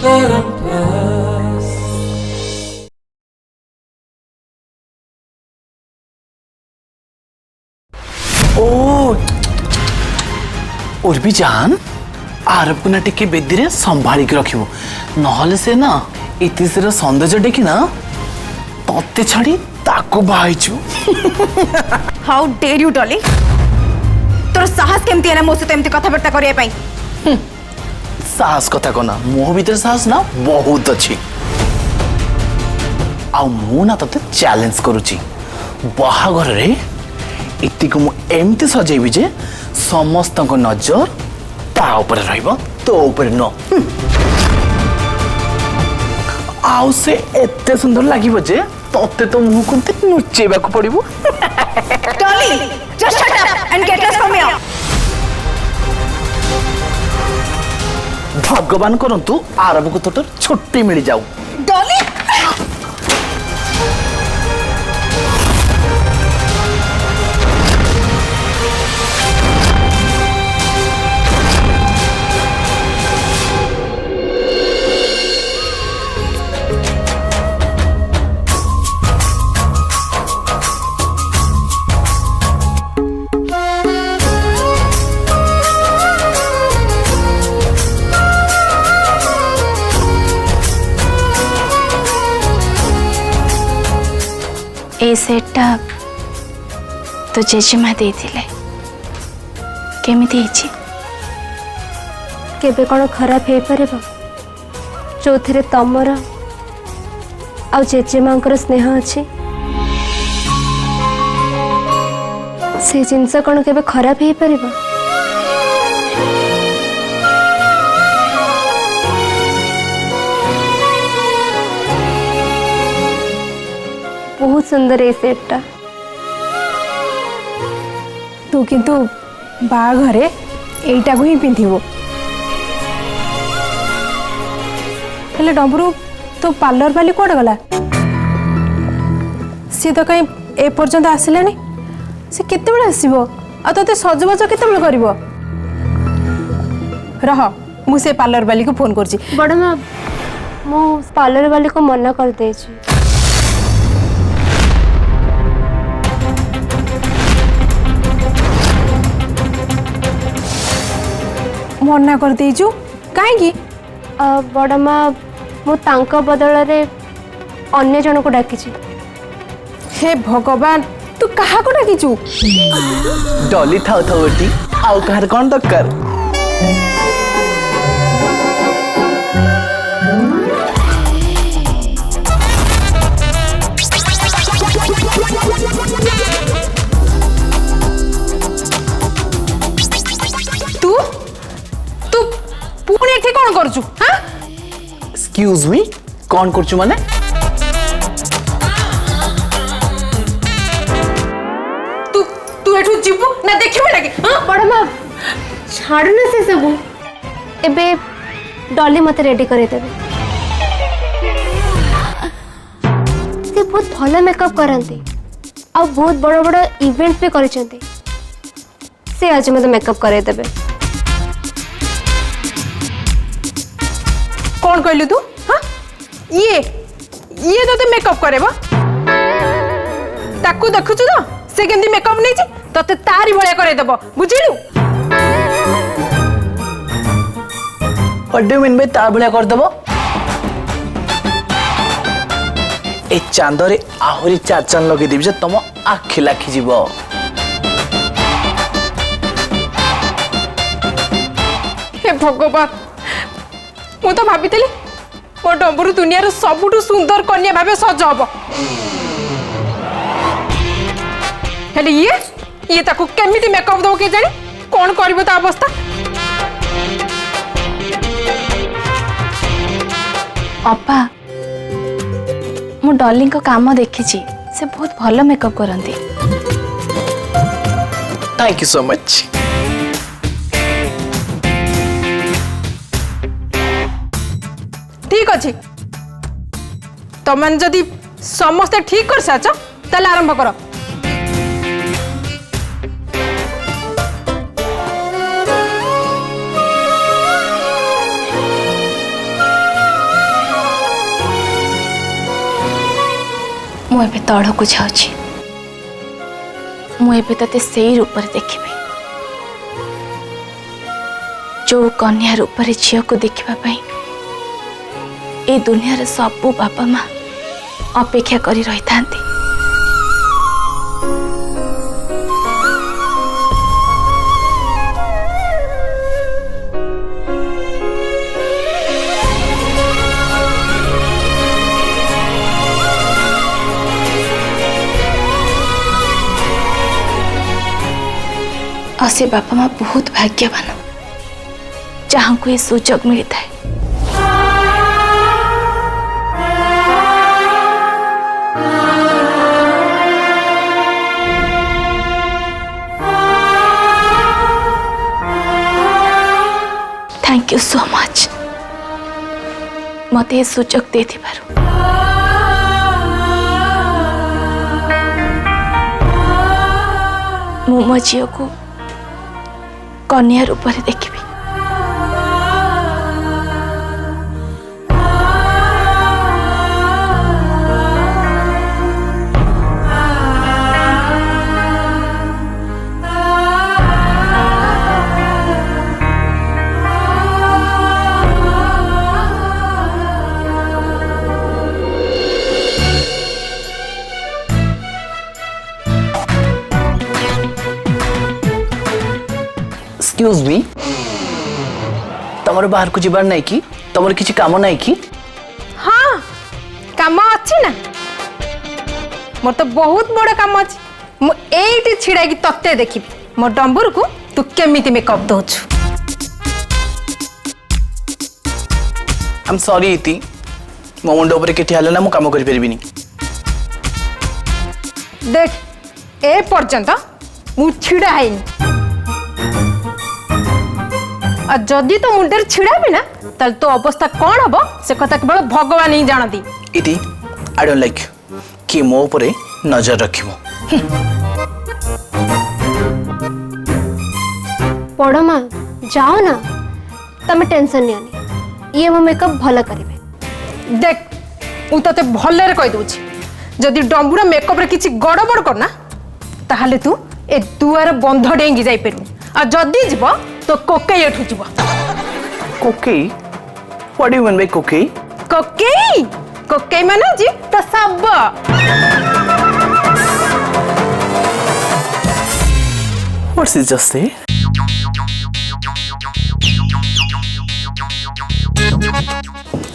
ओ उर्बी जान आरब को ना टिके बेदी रे संभाली के रखिबो नहले से ना इतिसर सौंदर्य देखि ना तत्ते छाड़ी ताको बाइछु। हाउ डेयर यू डॉली तोर साहस केमती है ना मो से एमती कथाबार्ता करिया पई साहस कथा कोना मो भीतर साहस ना बहुत अच्छी आ मु ना तते चैलेंज करूची बाहागर रे इति को मु एमती सजेबी जे समस्त को नजर ता ऊपर रहइबो तो ऊपर न आउ से एते सुंदर लागिबो जे तते तो मुह कुंते नुचेबा को पड़िबो। Dolly just shut up and get lost from here. भगवान करंतु आरब को तोटर छुट्टी मिल जाऊ। डॉली ए सेटटा तो जेजेमा देथिले केमिति हिची केबे कौन खराब हो पारे जो थे तमर आ जेजेमा स्नेह अच्छी से जिनस कौन केबे खराब हो पारे बहुत सुंदर है सेटटा तू किंतु बाघरे एटा को ही पिंधिबो हेले डबरू तो पार्लर वाली कोड गला सी तो कहीं ए पर्यंत आसिलानी से केते बेला आसीबो आ तते सजबाज केते बेला करबो रह मु से पार्लर वाली को फोन करची बड़ मां मो पार्लर वाली को मना कर देची मना कर देचु काहेकी बड़ मां मु तांका बदल रे अन्य जन को डाकी हे भगवान तू कहा को डाकीचु डॉली थाउ थाउ बेटी आउ कहर कोन दक्कर तू तू पुणी एठी कोन करचु हां एक्सक्यूज मी कौन करचु माने तू तू एठू जीवु ना देखिबे लागे हां बड़ मां छाड़ ना से सब एबे डॉली मते रेडी करे देबे से बहुत भलो मेकअप करंती आ बहुत बड़ बड़ इवेंट पे करचंती से आज मते मेकअप करे देबे कौन कहलु तू हाँ ये तो मेकअप करेबा ताकू देखुछु तो से केंदी मेकअप नै छी तते तारी भलिया करे देबो बुझिलु what do you mean by तार भलिया कर देबो ए चांदरे आहुरी चार चांद लगे देबी जे तम आखि लाखि जीवो हे भगवान मु तो भाबितली मो डबरू दुनिया सबुठु सुंदर कन्या भाबे सज हबो हेले ये ताकू केमिति मेकअप दो के जानी कौन करबो ता अवस्था अपा मु डॉलिंग को काम देखी से बहुत भलो मेकअप करंती थैंक यू सो मच ठीक अच्छे तुम जदि समस्ते ठीक कर साच ताले आरंभ कर मुझे तड़ को जाऊँगी मुझे ते से रूप देखी जो कन्या रूप झील को देखापी ए दुनिया सबू बापा माँ अपेक्षा करी रही था। और से बापा माँ बहुत भाग्यवान जहाँ को ये सुजोग मिलता है। थैंक यू सो मच मत ये सुजोग दे मु मो झील को कन्या रूप देखी। एक्सक्यूज मी तमर बाहर को जीवार नहीं कि तमर किसी काम नहीं कि हाँ काम अच्छी ना मोर तो बहुत बड़ा काम अच्छी मुझे छिड़ा कि तत्ते देखी मो डंबुर को तू केमिति मेकअप दौचु। आई एम सॉरी इति मो मुंड ऊपर केठी हला ना मु काम करि परिबिनी। देख ए पर्यंत मु छिड़ा हैनी और जदि तो मुंडे छिड़ा भी ना ताल तो अवस्था कौन हम से कथा केवल भगवान ही जानती। इति आई डोंट लाइक कि मो ऊपर नजर रखिबो। बड़ माँ जाओ ना तमें टेंशन नहीं ये मो मेकअप भल करेंगे। देख मु ते भल कही दूची जदि डंबुरा मेकअप रे किछि गड़बड़ करना ताहले तू ए दुआर बंध डेंगी जाई परबू आ जदि जीव तो कोकेई एठू जीव। कोकेई what do you mean by कोकेई? कोकेई कोकेई माने जी तो सब व्हाट्स इट जस्ट से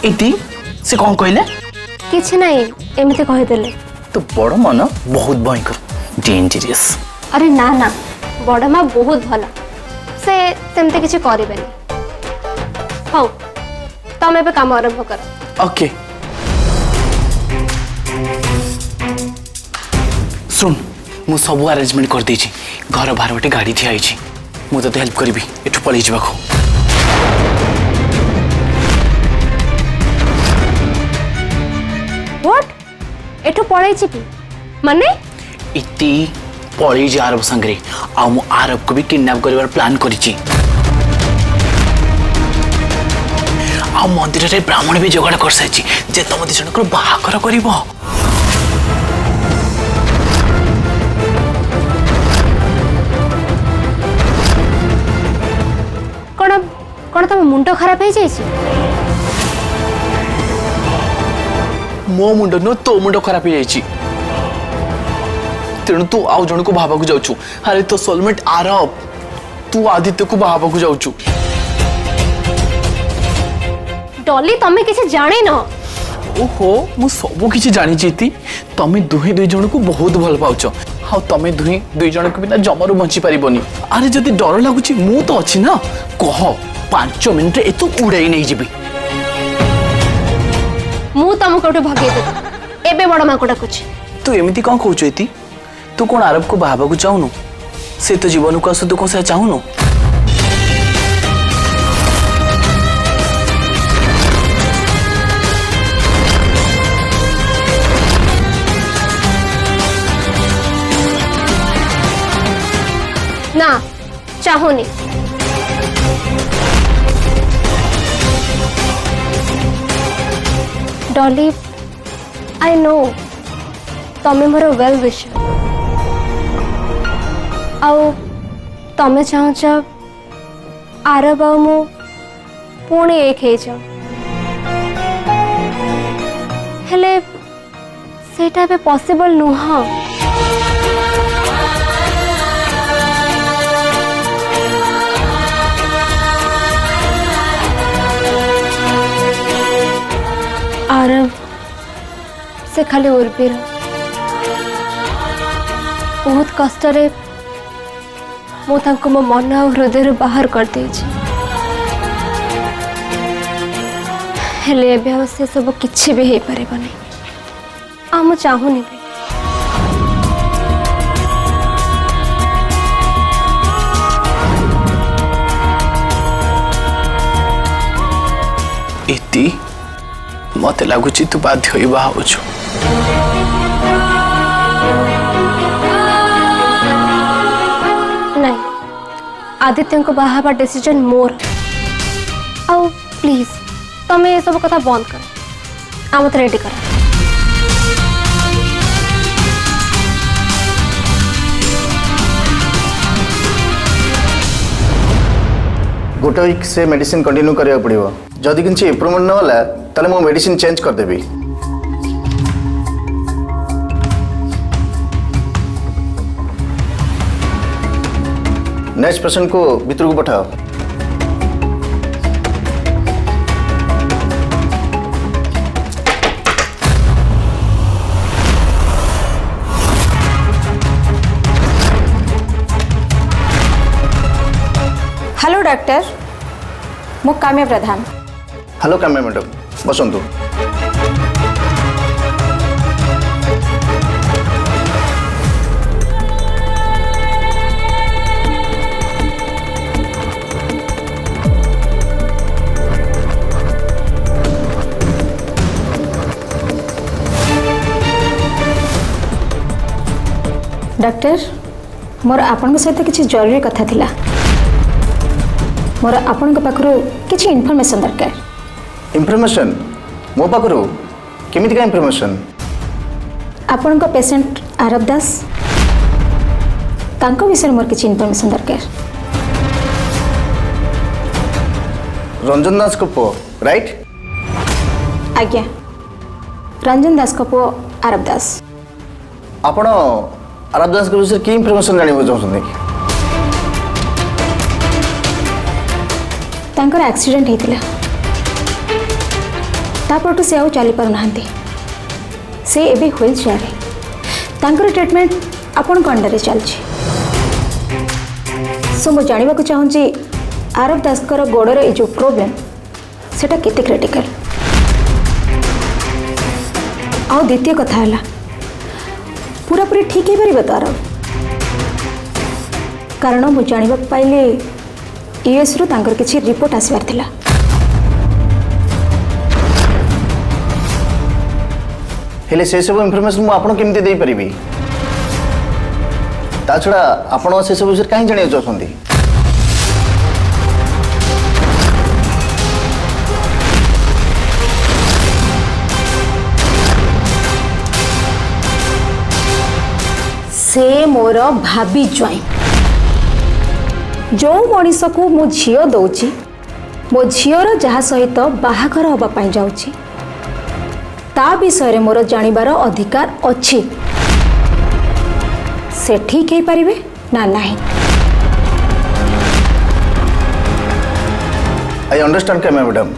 इति से कौन कहले किछि नहीं एमती कहीदेले। तो बड़ मन बहुत भयंकर डेंजरियस। अरे ना ना बड़ माँ बहुत भल से सेमती किछि करेनि। हाँ तमें भी काम आरंभ कर। ओके सुन मु सब अरेंजमेंट कर देछि घर बाहर गोटे गाड़ी ठिया आइछि मु तते हेल्प करबी एठु पळै जिबाखो। व्हाट एठु पळै जिबी माने इति पळै जे आरब संगरे आ मु आरब को भी किडनैप करबार प्लान करिछि आ मंदिर रे ब्राह्मण भी जोगाड़ कर साइछि जे तम दिजन को बाहाकर करिवो। कौन कौन तुम मुंड खराब हो जाइए? मो मुंड न तो मुंड खराब हो जाइछि तेणु तू आउ जन को भाबा को जाउछु। अरे तो सोलमेट आरब तू आदित्य को भाबा को जाउछु। डॉली तमे किसी जाने न। ओहो मु सब किछि जानि छिति तमे दुहे दुई जन को बहुत भल पाउछ हाउ तमे दुहे दुई जन को बिना जमरू बंची परिबोनी। अरे जदि डर लागुछि मु तो अछि ना कह 5 मिनिट एतु उड़ाई नै जिबी। मु तम कोठे भगे दे एबे बड़ मां को डाकुछि। तू एमिति कोन कहउछ इति तू कोन अरब को भाबा को चाहुनु से तो जीवन को असु तू कोन से चाहुनु। ना चाहूनी। डॉली आई नो तमें मोर वेल विशर आउ तमें चाहूच आरब आ मु पुणी एक हो जाओ हेले सेटा बे पॉसिबल नुह आरब से खाली उर्बीर बहुत कष्ट मो मन आ हृदय बाहर कर देछि हेले एबे आ से सब किछि भी हे पारेबनी आ मु चाहूनी भी इति मत लगुच तू बाध्य होई बाहा होछु नहीं आदित्य को बाहाबा डिसीजन मोर आउ प्लीज तमें ये सब कथा बंद कर आम रेडी कर गोटे वीक से मेडिसिन कंटिन्यू करिया पड़िबो जदि किछि इंप्रूवमेंट न होला ताले मो मेडिसिन चेंज कर देबी नेक्स्ट पेशेंट को भीतर को पठाओ हेलो डॉक्टर मु काम्या प्रधान हेलो काम्या मैडम बसंतु डॉक्टर मोर आपण सहित किसी जरूरी कथा थिला मोर आपण पाखु किसी इनफॉरमेशन दरकार इंफॉर्मेशन मो पाखरु केमिति का इंफॉर्मेशन आपण पेशेंट आरब दास तांको विषय मोर किसी इनफॉरमेशन दरकार रंजन दास को पो राइट आज्ञा रंजन दास को पो आरब दास आपण आरब दास के विषय की इंफॉर्मेशन जानिबो चाहछन तांकर एक्सीडेंट होता तापरठू से आउ चली पार ना से एबे व्हील चेयर तांकर ट्रीटमेंट आपण अंडर चलछि सो मु जानवा को चाहूँगी आरब दासकर गोड़र ये जो प्रोब्लेम सेटा केते क्रिटिकल आ द्वितीय कथा है पूरा पूरी ठीक है पार तो आरब कारण मु जानवा पाइले यूएस रु तांकर किछि रिपोर्ट आसबार थिला हेले से सब इंफॉर्मेशन मु आपन केमते देई परिबी ता छड़ा आपन से सब विषय काहे जानियो चाहछन्ती से मोर भाभी ज्वाई जो मनीष को मो झील दौची मो झीर जहाँ सहित बाहाघर हाँपाई जाऊँगी ता विषय मोर जानिबार अधिकार अच्छी से ठीक है पारिबे ना नहीं आई अंडरस्टैंड के मैडम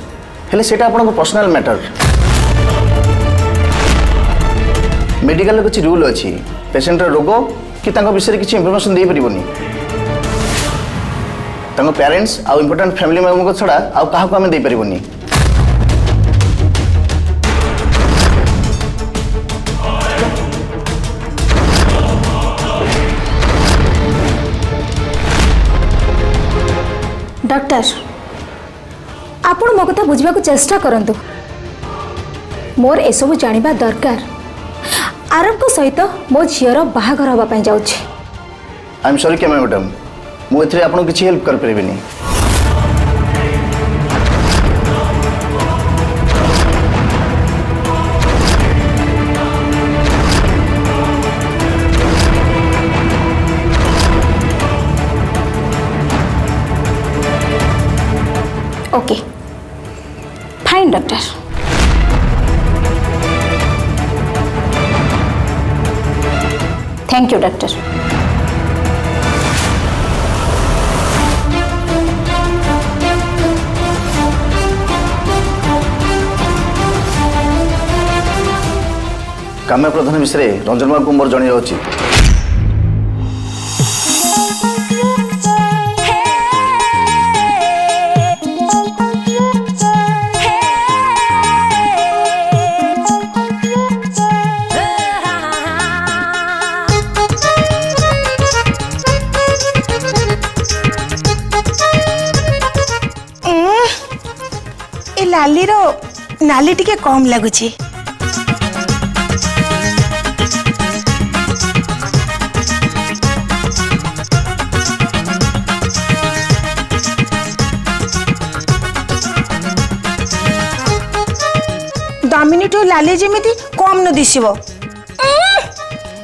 हेले सेटा आपन पर्सनल मैटर मेडिकल कुछ रूल अच्छी पेशेंट रोग कि तांको विषय किसी इंफॉर्मेशन दे परिबोनी तांको पेरेंट्स आउ इंपोर्टेंट फैमिली मेंबर को छड़ा आउ काहा को हमें दे परिबोनी डॉक्टर आपण मो कथा बुझा चेष्टा करंतु मोर एसबू जानिबा दरकार आरब को सहित मो झीर बाहाघर हाँपाई जाऊँगी आई एम सॉरी के मैडम मुझे आपको किसी हेल्प कर पारिबिनी fine doctor. Thank you doctor. Kamya Pradhan विषय रंजन बाबू को मोर जन अच्छी ए लाली रो नाली टिके कम लगुची। दामिनी ठू लाली जेमिति कम न दिसिबो।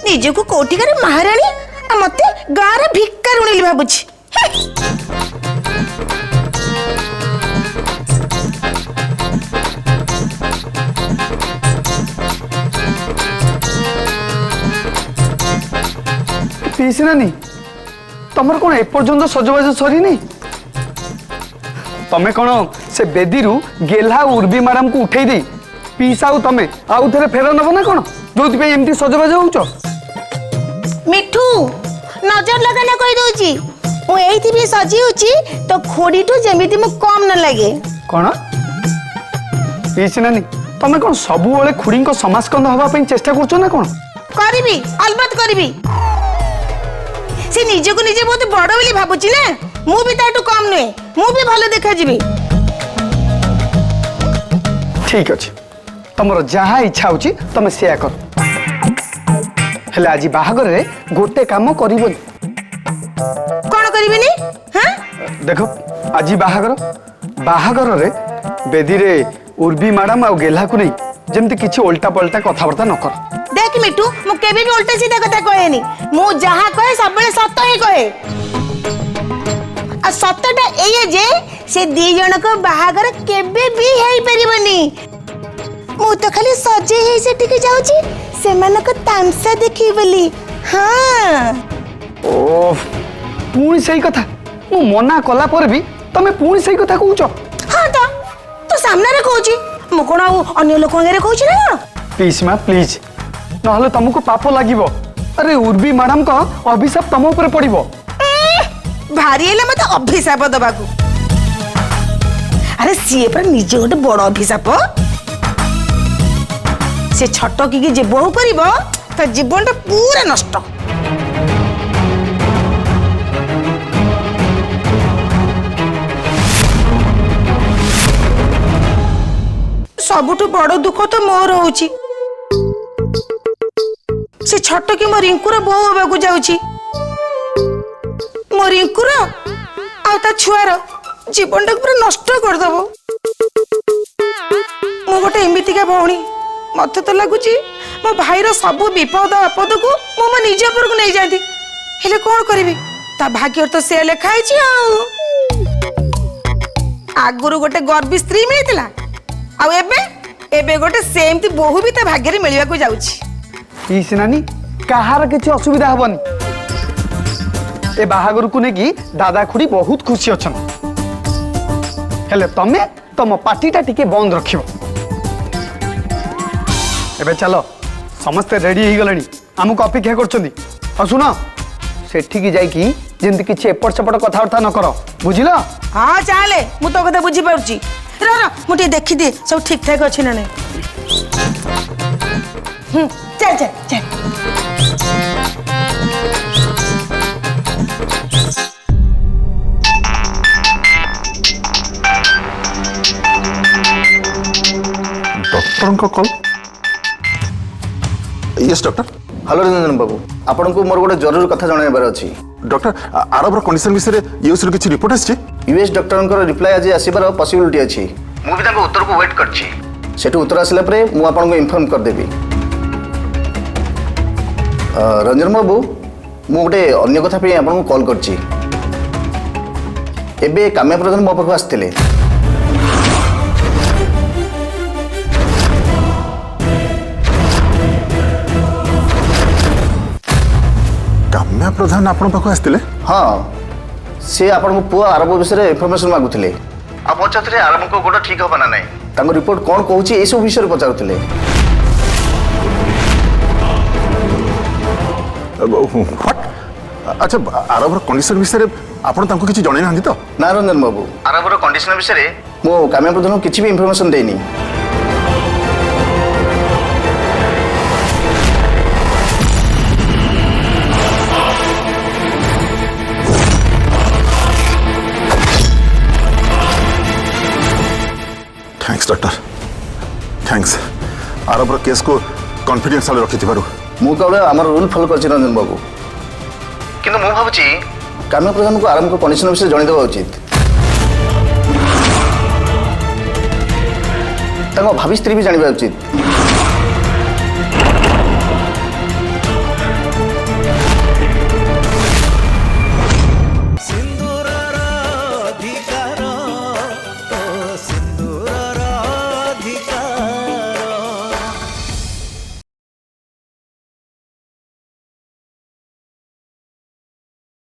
निजको कोटिकार महारानी आ मते गारे भिकारुणी भाबुची। पीसी नानी तमर कौन एपर्यंत सजबाज सरीनी तमें कौन से बेदीरू गेल्हा उर्बी मैडम को उठे दी पीसाऊ तमें आउ थे फेर नब ना कौन जो एमती सजबाज हो मिठू नजर लगाना कही दउची मु एइथि भी सजी होची तो खोडीठू जेमिति मु कम न लागे। कौन पीसी नानी तमें कौन सबु बेले खुड़ी को समाजकंद हवा ପାଇଁ चेष्टा करछो ना कौन करबी अलबत करबी से निजे को निजे बहुत बड़ बोली भाबुची ना मु भी ताटू कम नुहे मु भी भलो देखा जीवी। ठीक अच्छे तुमर जहाँ इच्छा होची तमे सेया कर हेले आज बाहागर रे गोटे काम करिवनी कौन करबिनी हां देखो आज बाहागर रे बेदी रे उर्बी मैडम आ गेल्हा को नहीं जेमती किछि उल्टा पलटा कथाबार्ता न कर। देख मिठू मु केबे भी उल्टा सीधा कथा कहेनी मु जहाँ कहे सब बेले सत्य ही कहे आ सत्यटा एये जे से दी जण को बाहागर केबे भी हेई परिबनी मु तो खाली सजे हे से टिके जाउची सेमान को तामसा देखी बोली। हां ओ पुणी सही कथा मु मना कला पर भी तमे पुणी सही कथा कहूचो। हां तो सामने रे कहूची मु कोन अन्य लोक रे कहूची ना पीसमा प्लीज नहले तुमको पाप लागिवो अरे उर्बी मैडम का अभिशाप तुम ऊपर पड़िवो। भारी हेला मत अभिशाप दबाकू अरे सीए पर निजे गोटे बड़ अभिशाप से छटकी की जे बहु करिवो तो जीवन पूरा नष्ट। सबुठु बड़ दुख तो मोर होउची से छटकी मो रिंकुर बहु होबाकू जाउची मो रिंकुर आ ता छुआर जीवन टाक पूरा नष्ट कर दबो। मो गोटे एमितिका भौणी मते तो लगुची मो भाईर सब विपद आपद को मो निज पर को नहीं जाती हेले कौन करिवि ता भाग्य तो से लेखा छी आगुरु गोटे गर्भी स्त्री मिलतिला आ एबे गोटे सेमती बहु भी ता भाग्य रे मिलिबा को जाउची। पीसी नानी कहार किसी असुविधा हबनी ए बाहागर को नेकी दादा खुड़ी बहुत खुशी अछन हेले तमे तम पार्टीटा टिके बंद रखिबो। एबे चलो समस्ते रेडी ही गलनी हमको अपेक्षा करछंदी आ सुनो सेठी की जाई की जेंति किछि एपट सेपट कथाबार्ता न करो बुझिलो। हाँ चाले मु तो कथा बुझी पाउची रा मुझे देखी दे सब ठीक ठाक अच्छे ना नहीं। चल चल चल doctor call yes doctor hello Ranjan बाबू आपन को मोर गोटे जरूर कथा जणाइबार अछि। डॉक्टर आरबर कंडीशन विषय यूएस रो किछि रिपोर्ट आछि यूएस डॉक्टर रिप्लाई आज आसीबार पॉसिबिलिटी अछि मु भी ताको उत्तर को वेट करछि सेठु उत्तर आसला परे मु आपन को इन्फॉर्म कर देबी। रंजन बाबू मु गोटे अन्य कथा पे आपन को कॉल करछि एबे काम्या प्रधान मो पाखु आस्थिले प्रधान आपण पाखु आस्तिले हाँ से आपण पुआ आरब विषय इनफर्मेशन मागुले आ पचारे आरब को गोड़ ठीक हम ना ना रिपोर्ट कौन कहूँ ये सब विषय पचारुले अच्छा आरबर कंडीशन विषय आपण तांको किछि जणे नांदी तो ना रंजन बाबू आरबर कंडीशन विषय मो काम्या प्रधान किसी भी इनफर्मेशन देनी थैंक्स डॉक्टर थैंक्स आरबर केस को कॉन्फिडेंशियल रखि थिबारु मु केवल आमर रूल फॉलो कर रंजन बाबू किंतु मु भाबुची काम्या प्रधान को आरंभ कंडीशन विषय जणै देबा उचित तांको भाभी स्त्री भी जानिबा उचित